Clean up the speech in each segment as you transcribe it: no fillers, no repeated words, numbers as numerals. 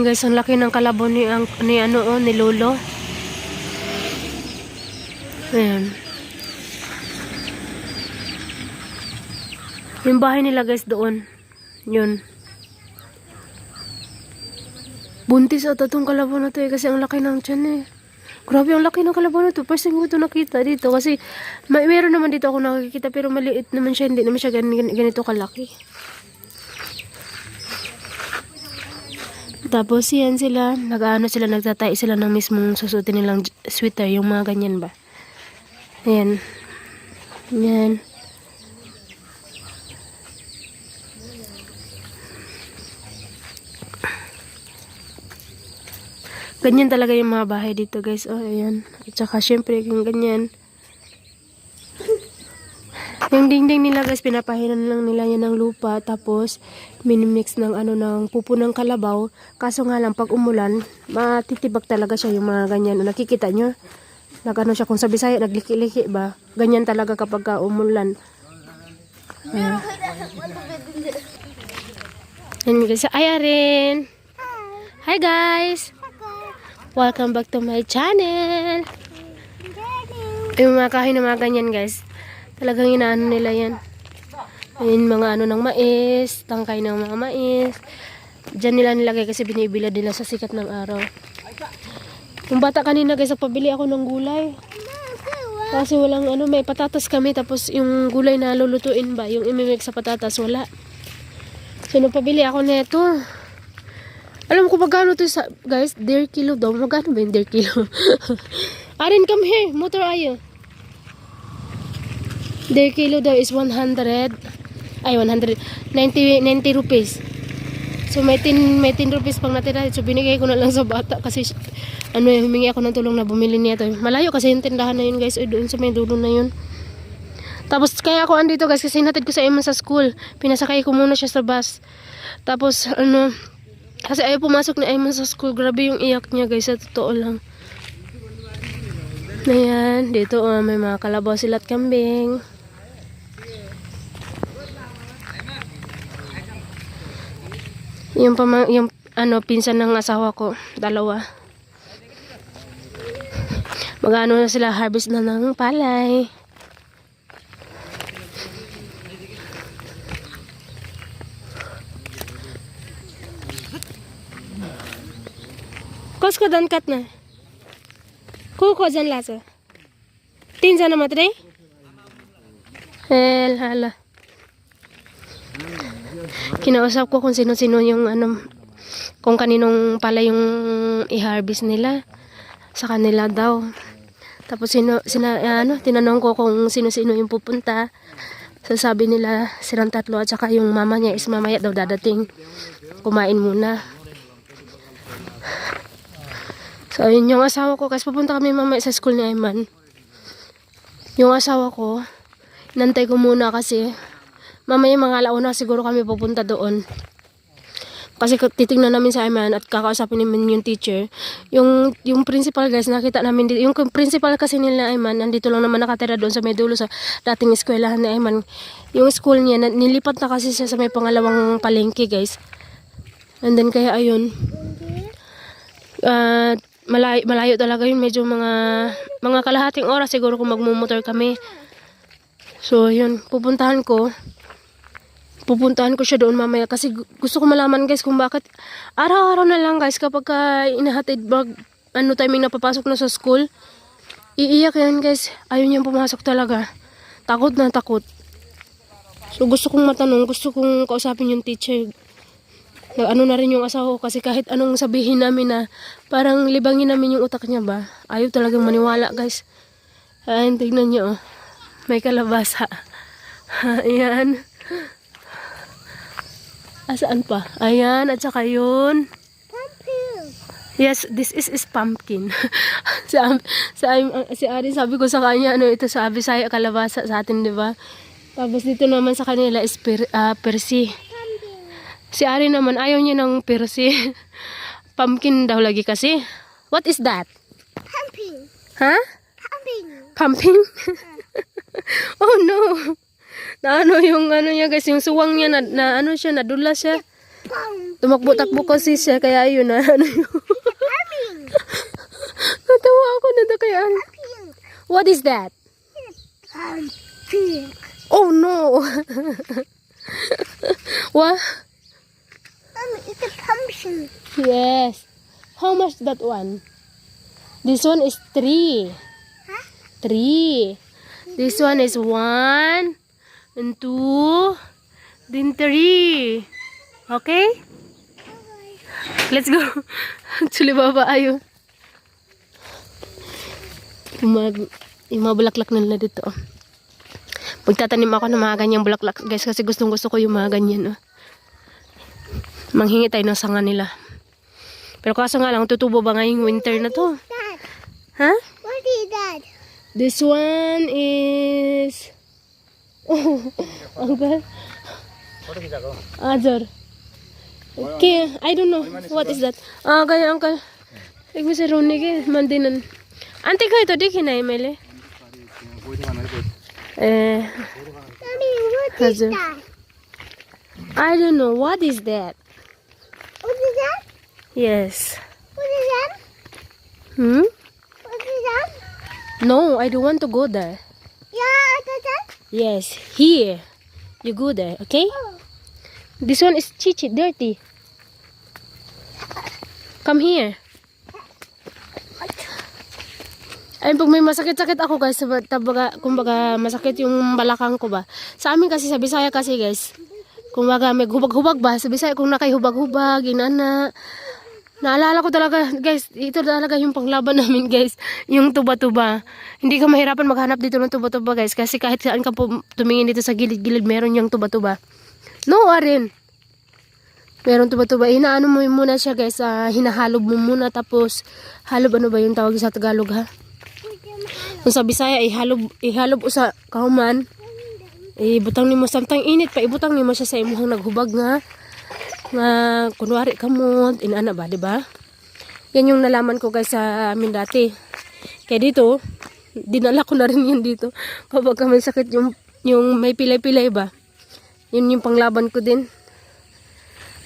Ayan guys, ang laki ng kalabaw ni ni Lolo. Ayan. Yung bahay nila guys doon. Yun. Buntis ata itong kalabaw na to kasi ang laki ng tiyan eh. Grabe, ang laki ng kalabaw na to. First time ko ito nakita dito kasi meron naman dito ako nakikita pero maliit naman siya. Hindi naman siya ganito kalaki. Tapos yan sila, nagtatay sila ng mismong susutin nilang sweater, yung mga ganyan ba. Ayan. Yan. Ganyan talaga yung mga bahay dito guys. Oh, ayan. At saka syempre yung ganyan. Yung dingding nila guys, pinapahinan lang nila yan ng lupa. Tapos, minimix ng ng pupo ng kalabaw. Kaso nga lang, pag umulan, matitibag talaga siya yung mga ganyan. Nakikita nyo? Nagano siya, kung sa Bisaya, nagliki-liki ba? Ganyan talaga kapag umulan. Yan guys, ayarin. Hi guys! Welcome back to my channel! Yung mga kahoy na mga ganyan guys. Talagang inaano nila yan. Ayun, mga ng mais, tangkay ng mga mais. Diyan nila nilagay kasi binibila nila sa sikat ng araw. Yung bata kanina guys, pabili ako ng gulay. Kasi walang may patatas kami. Tapos yung gulay na lulutuin ba, yung imimig sa patatas, wala. So pabili ako nito. Alam ko magkano to guys, dear kilo daw. Magkano ba yung dear kilo? Arin, come here, motor ayo. Their kilo daw is 190 rupees. So may 10 rupees pang natira. So binigay ko na lang sa bata kasi humingi ako ng tulong na bumili niya to. Malayo kasi yung tindahan na yun guys, doon sa may dulo na yun. Tapos kaya ako andito guys kasi hinatid ko sa Eman sa school. Pinasakay ko muna siya sa bus. Tapos kasi ayaw pumasok na Eman sa school. Grabe yung iyak niya guys, sa totoo lang. Ayan, dito may mga kalabaw sila at kambing. Yung pinsan ng asawa ko, dalawa. Mag-ano na sila, harvest na ng palay. Kosko dan kat na. Kuko dyan lasa. Tinsa na matray? Hala. Kinausap ko kung sino-sino yung kung kaninong pala yung i-harvest nila sa kanila daw. Tapos tinanong ko kung sino-sino yung pupunta. Sasabi nila silang tatlo at saka yung mama niya is mamaya daw dadating. Kumain muna. So ayun yung asawa ko kasi pupunta kami mamaya sa school ni Ayman. Yung asawa ko, inantay ko muna kasi mamaya mga alauna siguro kami pupunta doon. Kasi titingnan namin sa Ayman at kakausapin namin yung teacher. Yung principal guys, nakita namin dito. Yung principal kasi nila Ayman, nandito lang naman nakatira doon sa may dulo sa dating eskwelahan ni Ayman. Yung school niya, nilipat na kasi siya sa may pangalawang palengke guys. And then kaya ayun. Malayo talaga yun. Medyo mga kalahating oras siguro kung magmumotor kami. So yun, pupuntahan ko siya doon mamaya kasi gusto ko malaman guys kung bakit araw-araw na lang guys kapag inahatid timing na papasok na sa school, iiyak yan guys. Ayaw niyang pumasok talaga. Takot na takot. So gusto kong matanong, gusto kong kausapin yung teacher. Na rin yung asawa ko kasi kahit anong sabihin namin na parang libangin namin yung utak niya ba. Ayaw talagang maniwala guys. Ayan, tignan niyo. May kalabasa. Ayan. Asaan pa? Ayan, at saka yun. Pumpkin. Yes, this is pumpkin. Si Arin, sabi ko sa kanya, ito sa Bisaya, kalabasa sa atin, di ba? Tapos dito naman sa kanila is persi. Si Arin naman, ayaw niya ng persi. Pumpkin daw lagi kasi. What is that? Pumpkin. Ha? Pumpkin. Pumpkin? Oh no. Na yung niya guys, yung suwang niya na nadula siya. Tumakbo-takbo kasi siya, kaya ayun na. Ano yun? Natawa ako na kaya. What is that? Pink. Oh no! What? It's a pumpkin. Yes. How much that one? This one is 3. Huh? 3. This one is 1 and 2, then 3. Okay? Let's go. Actually, baba ayo. Yung mga bulaklak na nila dito. Oh. Magtatanim ako ng mga ganyang bulaklak, guys, kasi gustong-gusto ko yung mga ganyan. Oh. Manghingi tayo ng sanga nila. Pero kaso nga lang, tutubo ba ngayong winter na to? Dad, Ha? what is that? This one is... Oh, uncle. Azor. Okay, I don't know. What is that? Ah, kaya uncle. Ikaw sa runig eh. Mandinan. Ante ko ito, di kinaimele. Daddy, what is Azor. that? I don't know. What is that? What is that? Yes. What is that? Hmm? What is that? No, I don't want to go there. Yeah, what is that? Yes, here. You go there, okay? Oh. This one is chichi, dirty. Come here. Ay, pag may masakit-sakit ako guys, kumbaga masakit yung balakang ko ba. Sa amin kasi, sa Bisaya kasi guys, kumbaga may hubag-hubag ba, sa Bisaya kung nakahubag-hubag, inana. Naalala ko talaga, guys, ito talaga yung panglaban namin, guys. Yung tuba-tuba. Hindi ka mahirapan maghanap dito ng tuba-tuba, guys. Kasi kahit saan ka po tumingin dito sa gilid-gilid, meron yung tuba-tuba. No, Arin. Meron tuba-tuba. Inaano mo muna siya, guys. Hinahalob mo muna. Tapos, halob ano ba yung tawag sa Tagalog, ha? Kung sa Bisaya, ihalob sa kauman. Ibutang ni mo, samtang init pa, ibutang ni mo siya sa imuhang naghubag nga. Nga kunwari kamot, inana ba, diba? Yan yung nalaman ko guys sa amin dati. Kaya dito, dinala ko na rin yun dito. Kapag may sakit yung may pilay-pilay ba. Yun yung panglaban ko din.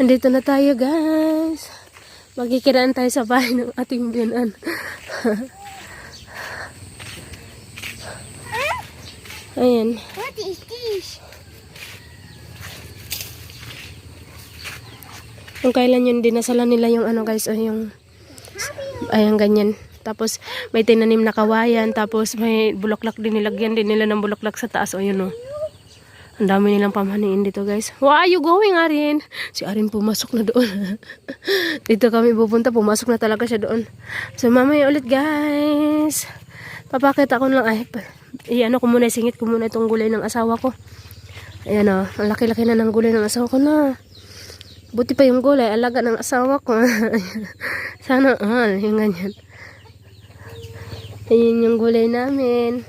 Andito na tayo guys. Magkikiraan tayo sa bahay ng ating biyanan. Ayan. What is this? Kung kailan yun, dinasalan nila yung ano guys, o yung, ayan ganyan. Tapos, may tinanim na kawayan, tapos may bulaklak din nilagyan din nila ng bulaklak sa taas, o yun o. Ang dami nilang pamaniin dito guys. Where are you going, Arin? Si Arin pumasok na doon. Dito kami pupunta, pumasok na talaga siya doon. So, mamaya ulit guys. Papakita ko lang, ano ko muna, singit ko muna itong gulay ng asawa ko. Ayan o, ang laki-laki na ng gulay ng asawa ko na. Buti pa yung gulay, alaga ng asawa ko. Sana all, yung ganyan. Ayun yung gulay namin.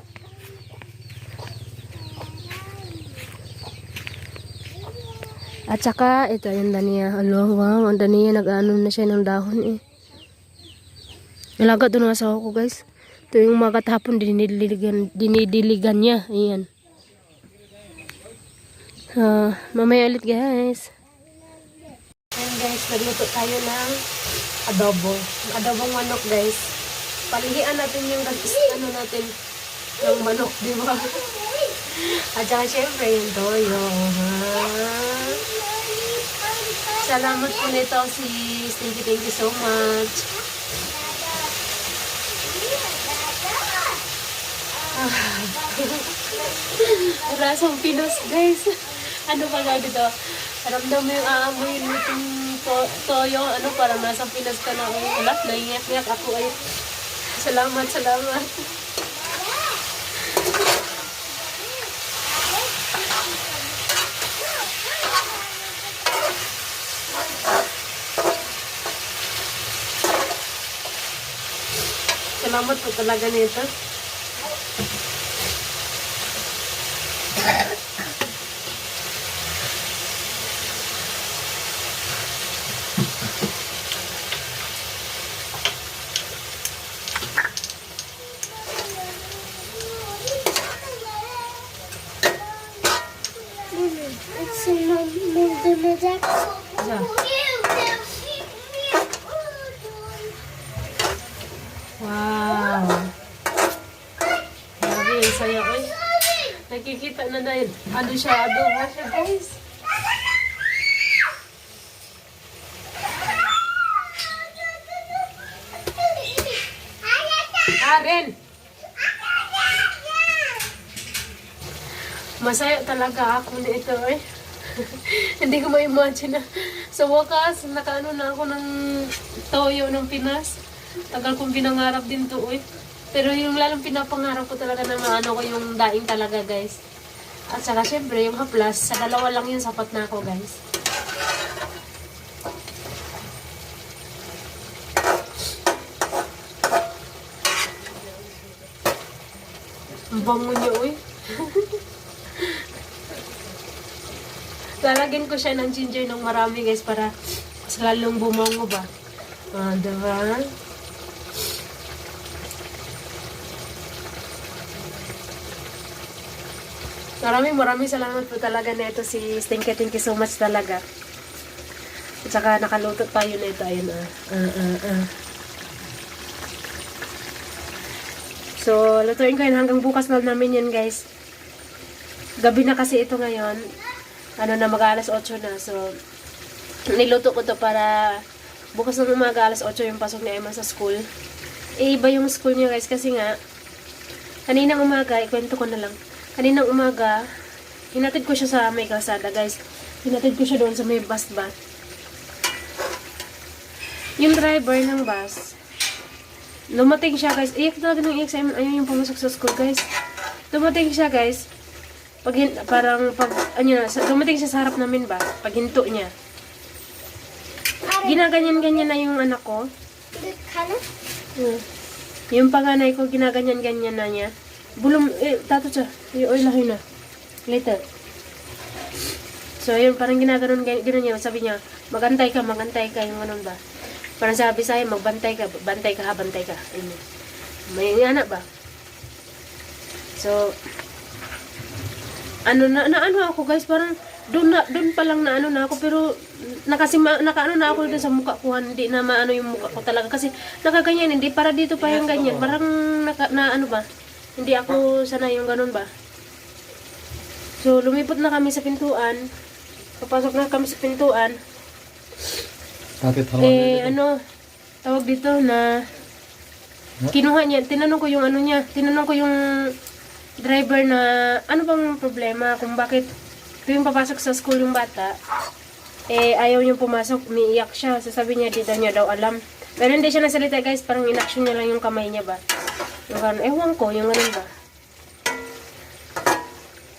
At saka, ito yung daniya. Alo, wow, ang daniya, nag-ano na siya ng dahon eh. Alaga doon ng asawa ko guys. Ito yung mga katapon, dinidiligan niya. Ayan. Mamaya ulit guys. Ayan guys, nagluto tayo ng adobo. Adobong manok guys. Palihian natin yung ano natin ng manok, di ba? At saka syempre yung toyo. Salamat po nito sis. Thank you so much. Rasang Pinos guys. Ano ba nga dito? Ramdam mo yung aamoy nitong toyo. Ano, parang nasa Pinas ka na. Wala, naiyak-iyak ako ay. Salamat. Salamat po talaga nito. It's in the Yeah. Wow. Grabe, ang saya ko. Nakikita na dahil ano siya, adobo siya guys. Karen! Masaya talaga ako nito eh. Hindi ko ma-imagine na sa wakas, nakaano na ako ng toyo ng Pinas. Tagal kong pinangarap din to eh. Pero yung lalong pinapangarap ko talaga na maano ko yung daing talaga guys. At saka syempre yung haplas, sa dalawa lang yun sapat na ako guys. Ang bango niya uy. Lalagyan ko siya ng ginger ng marami guys para mas lalong bumango ba. Diba? Maraming salamat po talaga na ito si Stinky. Thank you so much talaga. At saka nakaluto tayo na ito. Ayun So, lutuin ko yun hanggang bukas na namin yan guys. Gabi na kasi ito ngayon. Ano na, mag-alas 8 na. So, niluto ko to para bukas ng umaga, alas 8 yung pasok ni Emma sa school. Iba yung school niya guys kasi nga, kaninang umaga, ikwento ko na lang. Kaninang umaga, hinatid ko siya sa may kalsada guys. Hinatid ko siya doon sa may bus ba. Yung driver ng bus, lumating siya guys. Iyak talaga ng iyak sa Emma. Ayun yung pumasok sa school guys. Lumating siya guys. Dumating siya sa harap namin ba? Paghinto niya. Ginaganyan-ganyan na yung anak ko. Yung panganay ko, ginaganyan-ganyan na niya. Bulong, tato siya. Oy, lahi na. Later. So, yun, parang ginaganon niya. Sabi niya, magantay ka, yung ganun ba? Parang sabi sa'yo, magbantay ka, bantay ka. Ayun. May anak ba? So, ano ako guys, parang doon pa lang na ano na ako, pero nakaano na ako dun sa mukha ko, hindi na maano yung mukha ko talaga kasi nakaganyan, hindi para dito pa yung ganyan, parang na ano ba, hindi ako sanay yung ganun ba. So lumipot na kami sa pintuan, papasok na kami sa pintuan, ano tawag dito na kinuha niya, tinanong ko yung driver na ano bang problema kung bakit tuwing papasok sa school yung bata ayaw niyang pumasok, umiiyak siya. Sasabi niya, di daw niya daw alam. Pero hindi siya nasalita guys, parang inaction niya lang yung kamay niya ba. Yung gano'n, ewan ko, yung gano'n ba.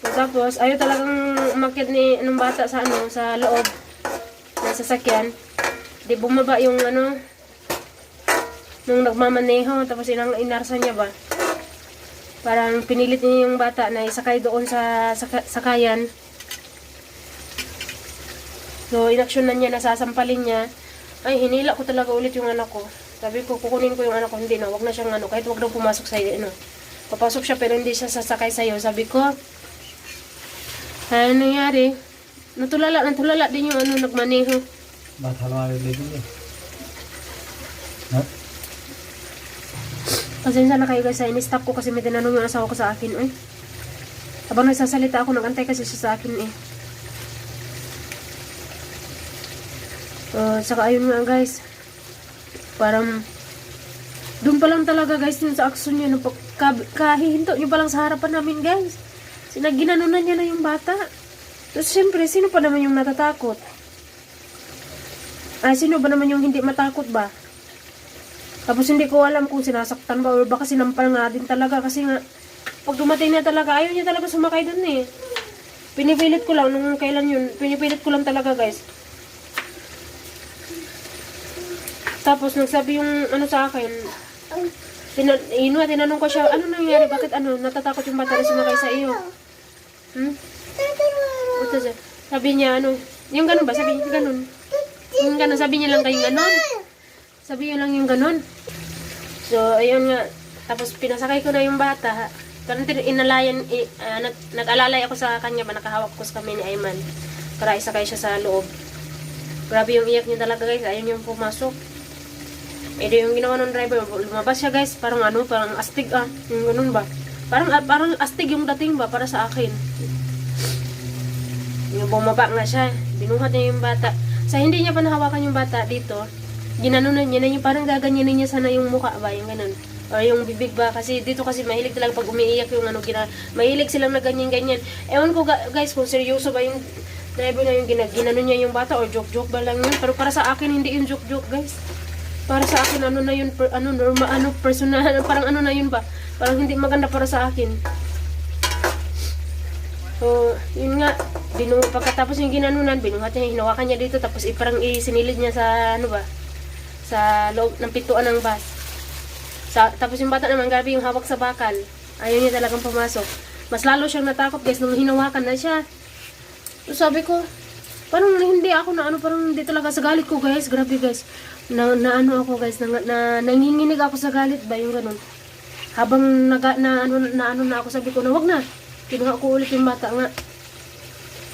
So, tapos, ayaw talagang umakyat ni anong bata sa sa loob ng sasakyan. Di bumaba yung nung nagmamaneho, tapos inarsa niya ba. Parang pinilit niya yung bata na isakay doon sa sakayan. So, inaksyonan niya, nasasampalin niya. Ay, hinila ko talaga ulit yung anak ko. Sabi ko, kukunin ko yung anak ko. Hindi na, wag na siyang kahit wag na pumasok sa'yo. Papasok siya pero hindi siya sasakay sa'yo. Sabi ko, ano nangyari? Natulala din yung nagmaneho. Ba't halawari din eh? Ha? Pasensya na kayo guys, in-stop ko kasi may tinanong yung asawa ko sa akin. Habang nagsasalita ako, nagantay kasi siya sa akin Saka ayun nga guys, parang doon pa lang talaga guys yun sa aksyon niya, kahihinto niyo pa lang sa harapan namin guys. Ginanonan niya na yung bata. Tapos syempre, sino pa naman yung natatakot? Sino ba naman yung hindi matakot ba? Tapos hindi ko alam kung sinasaktan ba or baka sinampal nga din talaga kasi nga pag dumating na talaga, ayaw niya talaga sumakay doon Pinipilit ko lang nung kailan yun, pinipilit ko lang talaga guys. Tapos nagsabi yung sa akin, tinanong ko siya, ano nangyari, bakit natatakot yung bata na sumakay sa iyo? Sabi niya, yung ganun ba? Sabi niya, ganun. Yung ganun, sabi niya lang kayong ganun. Sabi niya lang yung ganun. So, ayun nga. Tapos pinasakay ko na yung bata. Parang nag-alalay ako sa kanya ba, nakahawak ko sa kami ni Ayman. Para isakay siya sa loob. Grabe yung iyak niya talaga guys, ayaw niyang pumasok. Eh di yung ginawa ng driver, lumabas siya guys, parang parang astig yung ganun ba. Parang astig yung dating ba para sa akin. Yung bumaba nga siya, binuhat niya yung bata. Sa hindi niya pa nahawakan yung bata dito, ginanunan niya na yung parang gaganyanin niya sana yung mukha ba, yung ganun. O yung bibig ba, kasi dito kasi mahilig talaga pag umiiyak yung mahilig silang na ganyan-ganyan. Ewan ko guys kung seryoso ba yung driver na yung ginanon niya yung bata o joke-joke ba lang yun. Pero para sa akin hindi yung joke-joke guys. Para sa akin ano na yun, normal, personal, parang ano na yun ba. Parang hindi maganda para sa akin. So, yun nga, pagkatapos yung ginanunan, binuhat niya, hinawakan niya dito, tapos parang isinilid niya sa, ano ba, sa loob ng pintuan ng bus. Tapos yung bata naman, grabe yung hawak sa bakal. Ayaw niya talagang pumasok. Mas lalo siyang natakot guys, nung hinawakan na siya. So, sabi ko, parang hindi ako parang hindi talaga sa galit ko guys, grabe guys. Ano ako guys, nanginginig ako sa galit ba, yung ganun. Habang na ako, sabi ko na wag na. Kinuha ko ulit yung bata nga.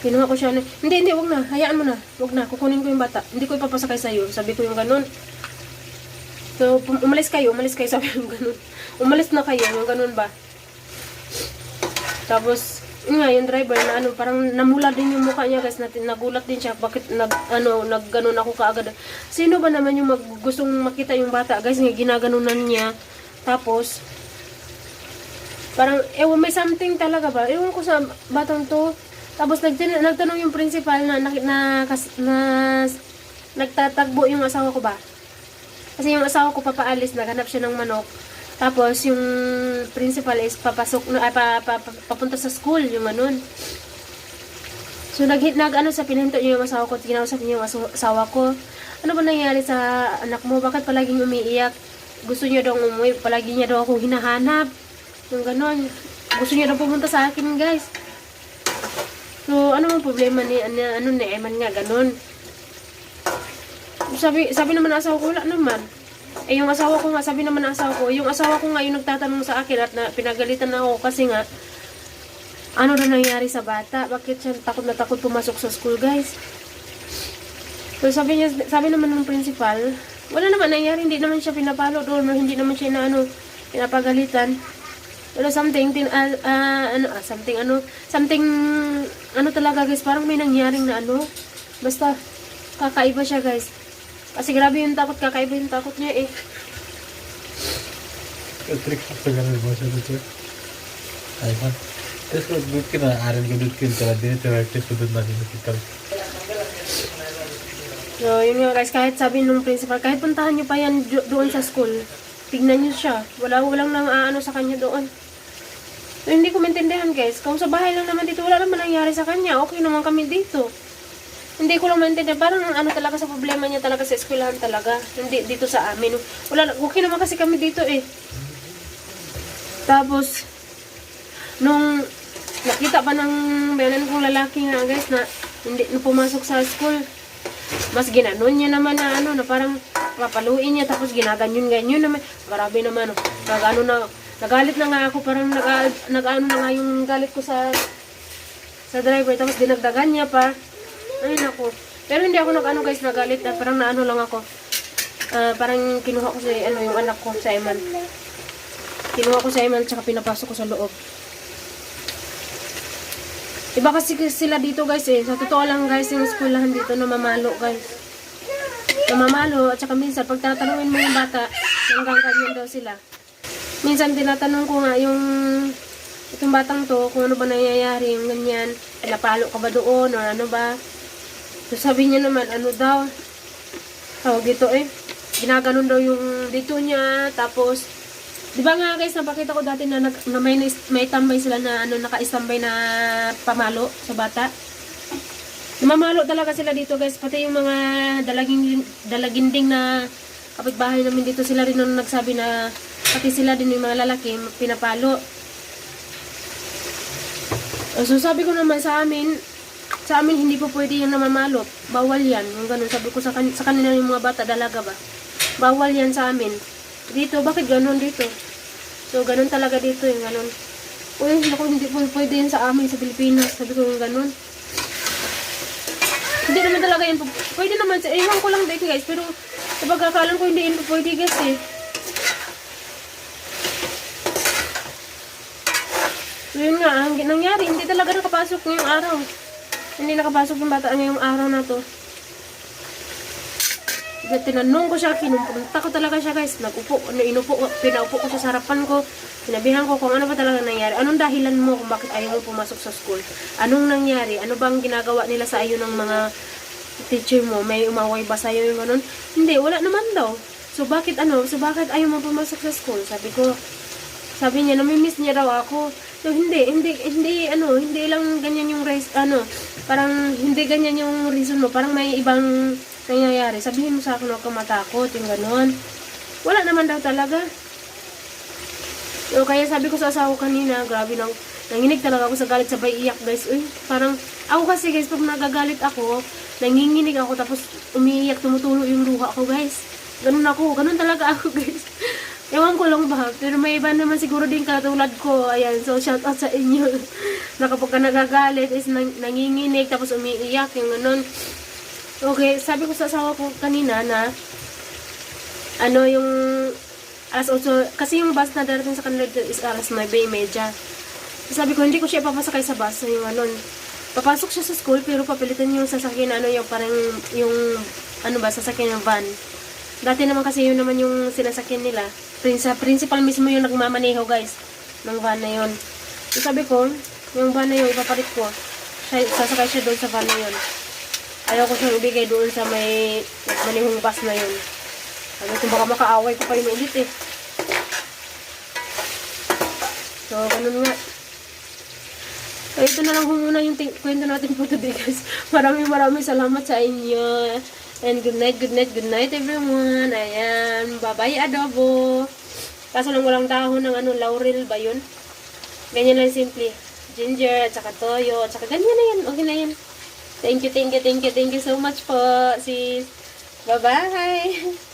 Kinuha ko siya na, hindi, wag na, hayaan mo na. Wag na, kukunin ko yung bata. Hindi ko ipapasakay sa'yo. Sabi ko yung ganun. So, umalis kayo, sabi ko yung ganun. Umalis na kayo, yung ganun ba. Tapos, yun nga, yung driver na parang namula din yung mukha niya guys, nagulat din siya, bakit nagganon ako kaagad. Sino ba naman yung gustong makita yung bata guys, ginaganunan niya. Tapos, parang, may something talaga ba, ewan ko sa batang to. Tapos, nagtanong yung principal na nagtatagbo yung asawa ko ba. Kasi yung asawa ko papaalis, naghanap siya ng manok. Tapos, yung principal is papunta sa school, yung ganun. So, pinahinto niya yung asawa ko, kinausap niya yung asawa ko. Ano ba nangyari sa anak mo? Bakit palaging umiiyak? Gusto niya daw umuwi, palagi niya daw ako hinahanap. Yung ganun. Gusto niya daw pumunta sa akin, guys. So, ano ang problema ni Eman nga, ganun. Sabi naman ng asawa ko, wala naman. Yung asawa ko nga, sabi naman ng asawa ko, yung asawa ko nga yung nagtatanong sa akin at pinagalitan na ako kasi nga, ano na nangyari sa bata? Bakit siya takot na takot pumasok sa school, guys? So sabi naman ng principal, wala naman nangyari, hindi naman siya pinapalo doon, hindi naman siya pinapagalitan. Pero something talaga guys, parang may nangyaring na basta kakaiba siya guys. Kasi grabe yung takot, kakaiba yung takot niya eh. Trick सबसे गलत भाषा तो आईफोन त्यसको दुध किन आर्यन को दुध किन चला दिने त्यो त्यसको दुध नदिनु किन. So yun nga guys, kahit sabi nung principal, kahit puntahan nyo pa yan doon sa school, tignan nyo siya, walang nang sa kanya doon. So hindi ko maintindihan guys, kung sa bahay lang naman dito, wala naman nangyari sa kanya, okay naman kami dito. Hindi ko lang maintindihan, parang talaga sa problema niya talaga sa eskwelahan talaga, hindi dito sa amin. Okay naman kasi kami dito eh. Tapos, nung nakita pa ng bayanan kong lalaki nga guys na hindi na pumasok sa school, mas ginanon niya naman na parang papaluin niya, tapos ginaganyan-ganyan naman. Grabe naman, nagalit na nga ako, parang na nga yung galit ko sa driver, tapos dinagdagan niya pa. Ay nako. Pero hindi ako guys, nagalit, parang lang ako. Parang kinuha ko sa yung anak ko sa Eman. Kinuha ko sa Eman, tsaka pinapasok ko sa loob. Iba kasi sila dito guys eh. Sa totoo lang guys, yung eskwelahan dito namamalo guys. Namamalo, at saka minsan pag tatanungin mo yung bata, hanggang ganyan daw sila. Minsan tinatanong ko nga itong batang to, kung ano ba nangyayari, yung ganyan, napalo ka ba doon, o ano ba. So sabi niya naman, daw, tawag dito eh, ginaganon daw yung dito niya, tapos, di ba nga guys, napakita ko dati na may tambay sila na naka-istambay na pamalo sa bata. Namamalo talaga sila dito guys, pati yung mga dalaginding na kapitbahay namin dito, sila rin nung nagsabi na pati sila din yung mga lalaki pinapalo. So sabi ko naman sa amin hindi po pwede yung namamalo, bawal yan, yung ganun. Sabi ko sa kanila yung mga bata, dalaga ba, bawal yan sa amin. Dito, bakit ganun dito? So, ganun talaga dito yung ganun. Uy, naku, hindi po pwede yan sa amin sa Pilipinas. Sabi ko yung ganun. Hindi naman naman talaga yan. Pwede naman. Ewan ko lang dito guys. Pero sa pagkakalan ko hindi yun pwede guys eh. So yun nga, ang nangyari, hindi talaga nakapasok ngayong araw. Hindi nakapasok yung bata ngayong araw na to. Kaya tinanong ko siya, kinumpunta ko talaga siya guys. Pinaupo ko siya sa harapan ko. Sinabihan ko kung ano ba talaga nangyari. Anong dahilan mo kung bakit ayaw mo pumasok sa school? Anong nangyari? Ano bang ginagawa nila sa iyo ng mga teacher mo? May umaway ba sa iyo yung ganun? Hindi, wala naman daw. So bakit ayaw mo pumasok sa school? Sabi niya, namimiss niya daw ako. So hindi lang ganyan yung parang hindi ganyan yung reason mo. Parang may ibang nangyayari. Sabihin mo sa akin, huwag kang matakot, yung gano'n. Wala naman daw talaga. So, kaya sabi ko sa asawa kanina, grabe nanginig talaga ako sa galit, sabay iyak guys. Uy, parang, ako kasi guys, pag nagagalit ako, nanginginig ako, tapos umiiyak, tumutulo yung luha ko guys. Ganun talaga ako guys. Ewan ko lang ba, pero may iba naman siguro din katulad ko. Ayan, so shout out sa inyo. Na kapag ka nagagalit is nanginginig, tapos umiiyak, yung gano'n. Okay, sabi ko sa asawa ko kanina na yung alas 8, kasi yung bus na darating sa kanila is alas 9:30. So, sabi ko, hindi ko siya ipapasakay sa bus. Papasok siya sa school, pero papilitan yung sasakyan, yung parang sasakyan ng van. Dati naman kasi yun naman yung sinasakyan nila. Principal mismo yung nagmamaneho guys, ng van na yun. So, sabi ko, yung van na yun, ipapalit ko. Sasakay siya doon sa van na yun. Ayaw ko siyang ibigay doon sa may manihong bus na yun. Sabi ko, baka makaaway ko pa yun ulit eh. So, ganun nga. So, ito na lang muna yung kwento natin po today guys. Maraming salamat sa inyo. And good night everyone. Ayan, bye-bye adobo. Kaso lang walang dahon ng laurel ba yun? Ganyan lang simple. Ginger, at saka toyo, at saka ganyan na yan. Okay na yan. Thank you so much po, sis. Bye-bye.